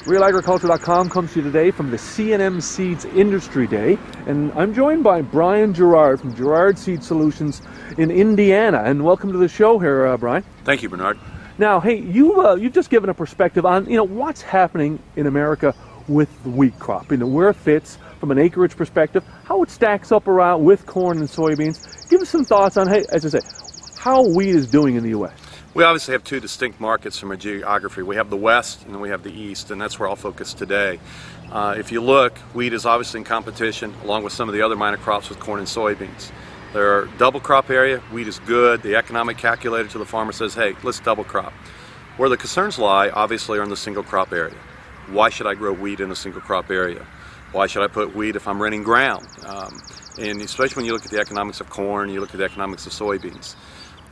RealAgriculture.com comes to you today from the C&M Seeds Industry Day, and I'm joined by Brian Gerard from Gerard Seed Solutions in Indiana. And welcome to the show here, Brian. Thank you, Bernard. Now, hey, you've just given a perspective on what's happening in America with the wheat crop, where it fits from an acreage perspective, how it stacks up around with corn and soybeans. Give us some thoughts on, hey, as I say, how wheat is doing in the U.S. We obviously have two distinct markets from a geography. We have the West and then we have the East, and that's where I'll focus today. If you look, wheat is obviously in competition along with some of the other minor crops with corn and soybeans. They're double crop area, wheat is good, the economic calculator to the farmer says, hey, let's double crop. Where the concerns lie, obviously, are in the single crop area. Why should I grow wheat in a single crop area? Why should I put wheat if I'm renting ground? And especially when you look at the economics of corn, you look at the economics of soybeans.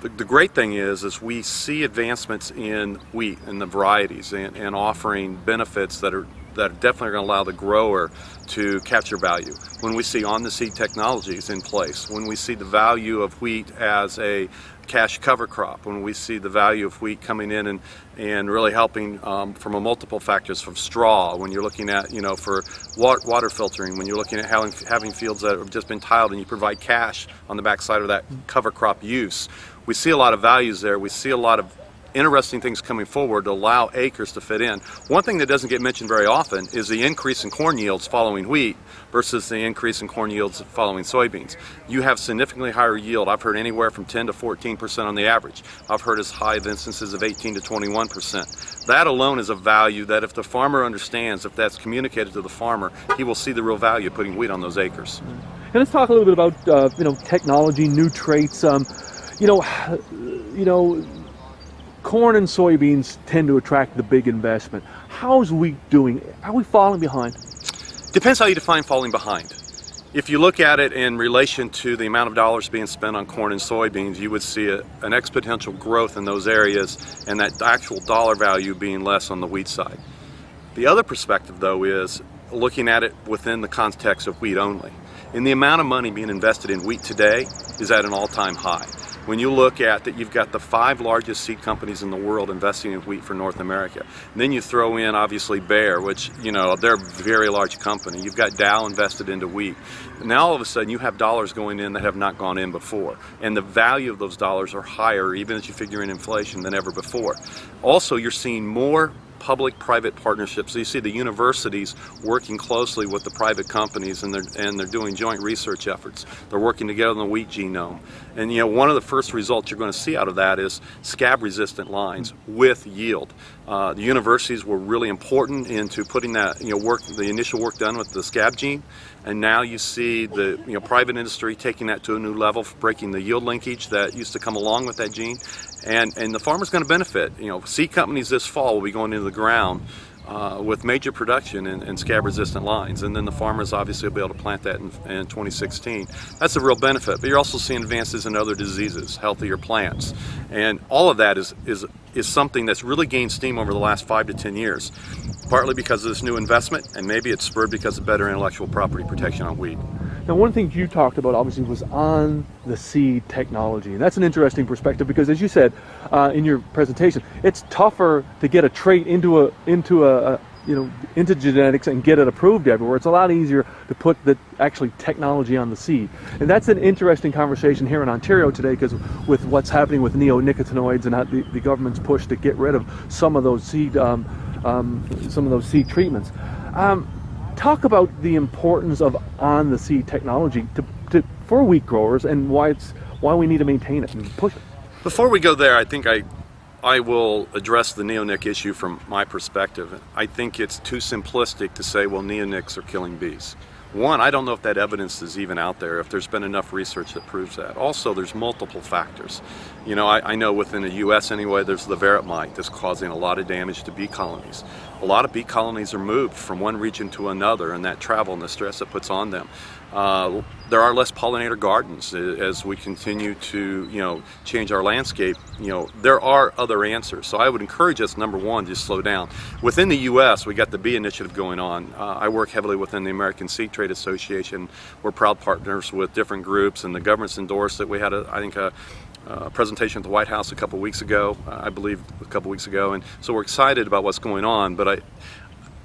The great thing is we see advancements in wheat and the varieties and offering benefits that are definitely going to allow the grower to capture value. When we see on-the-seed technologies in place, when we see the value of wheat as a cash cover crop, when we see the value of wheat coming in and really helping from a multiple factors, from straw, when you're looking at, for water filtering, when you're looking at having fields that have just been tiled and you provide cash on the backside of that cover crop use. We see a lot of values there. We see a lot of interesting things coming forward to allow acres to fit in. One thing that doesn't get mentioned very often is the increase in corn yields following wheat versus the increase in corn yields following soybeans. You have significantly higher yield. I've heard anywhere from 10 to 14% on the average. I've heard as high of instances of 18 to 21%. That alone is a value that if the farmer understands, if that's communicated to the farmer, he will see the real value of putting wheat on those acres. And let's talk a little bit about technology, new traits. Corn and soybeans tend to attract the big investment. How's wheat doing? Are we falling behind? Depends how you define falling behind. If you look at it in relation to the amount of dollars being spent on corn and soybeans, you would see an exponential growth in those areas and that actual dollar value being less on the wheat side. The other perspective, though, is looking at it within the context of wheat only. And the amount of money being invested in wheat today is at an all-time high. When you look at that, you've got the 5 largest seed companies in the world investing in wheat for North America. And then you throw in, obviously, Bayer, which, they're a very large company. You've got Dow invested into wheat. Now, all of a sudden, you have dollars going in that have not gone in before. And the value of those dollars are higher, even as you figure in inflation, than ever before. Also, you're seeing more public-private partnerships. So you see the universities working closely with the private companies, and they're doing joint research efforts. They're working together on the wheat genome. And one of the first results you're going to see out of that is scab-resistant lines with yield. The universities were really important into putting that the initial work done with the scab gene, and now you see the private industry taking that to a new level, breaking the yield linkage that used to come along with that gene, and the farmer's going to benefit. Seed companies this fall will be going into the ground with major production in scab-resistant lines, and then the farmers obviously will be able to plant that in 2016. That's a real benefit, but you're also seeing advances in other diseases, healthier plants, and all of that is something that's really gained steam over the last 5 to 10 years, partly because of this new investment, and maybe it's spurred because of better intellectual property protection on wheat. Now, one thing you talked about, obviously, was on the seed technology. And that's an interesting perspective because, as you said in your presentation, it's tougher to get a trait into genetics and get it approved everywhere. It's a lot easier to put the actually technology on the seed. And that's an interesting conversation here in Ontario today, because with what's happening with neonicotinoids and how the government's push to get rid of some of those seed treatments. Talk about the importance of on-the-seed technology for wheat growers and why we need to maintain it and push it. Before we go there, I think I will address the neonic issue from my perspective. I think it's too simplistic to say, well, neonics are killing bees. One, I don't know if that evidence is even out there, if there's been enough research that proves that. Also, there's multiple factors. I know within the U.S. anyway, there's the Verret mite that's causing a lot of damage to bee colonies. A lot of bee colonies are moved from one region to another, and that travel and the stress it puts on them. There are less pollinator gardens as we continue to, change our landscape. There are other answers. So I would encourage us, number one, to slow down. Within the U.S., we got the bee initiative going on. I work heavily within the American Seed Trade Association. We're proud partners with different groups, and the government's endorsed it. We had a presentation at the White House a couple weeks ago, and so we're excited about what's going on. But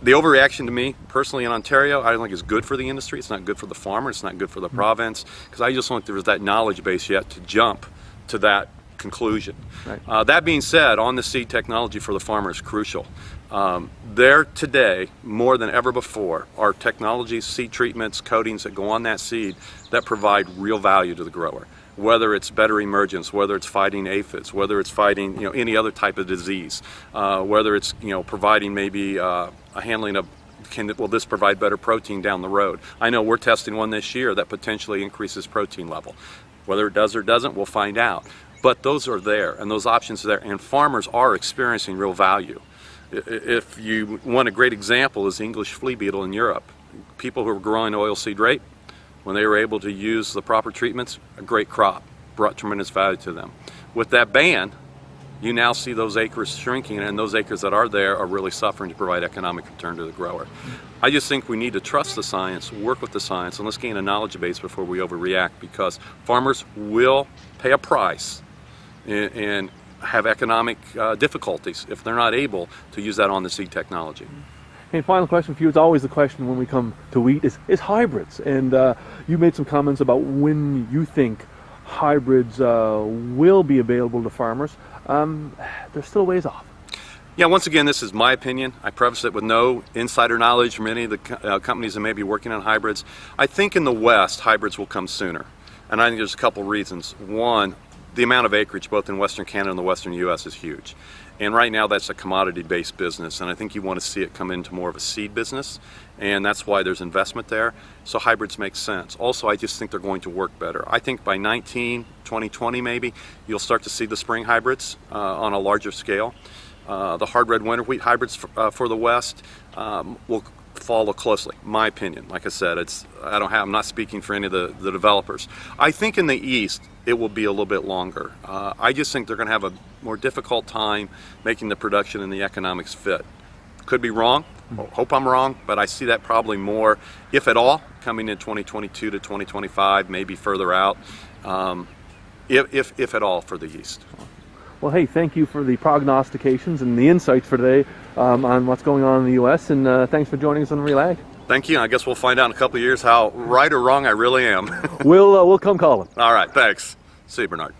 The overreaction to me, personally in Ontario, I don't think is good for the industry. It's not good for the farmer. It's not good for the province, because I just don't think there's that knowledge base yet to jump to that conclusion. Right. That being said, on the seed technology for the farmer is crucial. There today, more than ever before, are technologies, seed treatments, coatings that go on that seed that provide real value to the grower. Whether it's better emergence, whether it's fighting aphids, whether it's fighting any other type of disease, whether it's providing maybe a handling of will this provide better protein down the road. I know we're testing one this year that potentially increases protein level. Whether it does or doesn't, we'll find out. But those are there, and those options are there, and farmers are experiencing real value. If you want a great example is the English flea beetle in Europe. People who were growing oilseed rape, when they were able to use the proper treatments, a great crop, brought tremendous value to them. With that ban, you now see those acres shrinking, and those acres that are there are really suffering to provide economic return to the grower. I just think we need to trust the science, work with the science, and let's gain a knowledge base before we overreact, because farmers will pay a price and have economic difficulties if they're not able to use that on the seed technology. Hey, final question for you. It's always the question when we come to wheat is hybrids. And you made some comments about when you think hybrids will be available to farmers. They're still a ways off. Yeah, once again, this is my opinion. I preface it with no insider knowledge from any of the companies that may be working on hybrids. I think in the West, hybrids will come sooner. And I think there's a couple reasons. One, the amount of acreage both in Western Canada and the Western U.S. is huge. And right now that's a commodity-based business, and I think you want to see it come into more of a seed business, and that's why there's investment there. So hybrids make sense. Also, I just think they're going to work better. I think by 2020 maybe, you'll start to see the spring hybrids on a larger scale. The hard red winter wheat hybrids for the West will follow closely, my opinion. Like I said, I'm not speaking for any of the developers. I think in the East it will be a little bit longer. I just think they're going to have a more difficult time making the production and the economics fit. Could be wrong, hope I'm wrong, but I see that probably more, if at all, coming in 2022 to 2025, maybe further out, if at all, for the East. Well, hey, thank you for the prognostications and the insights for today on what's going on in the U.S., and thanks for joining us on Real Ag. Thank you. I guess we'll find out in a couple of years how right or wrong I really am. We'll come calling. All right, thanks. See you, Bernard.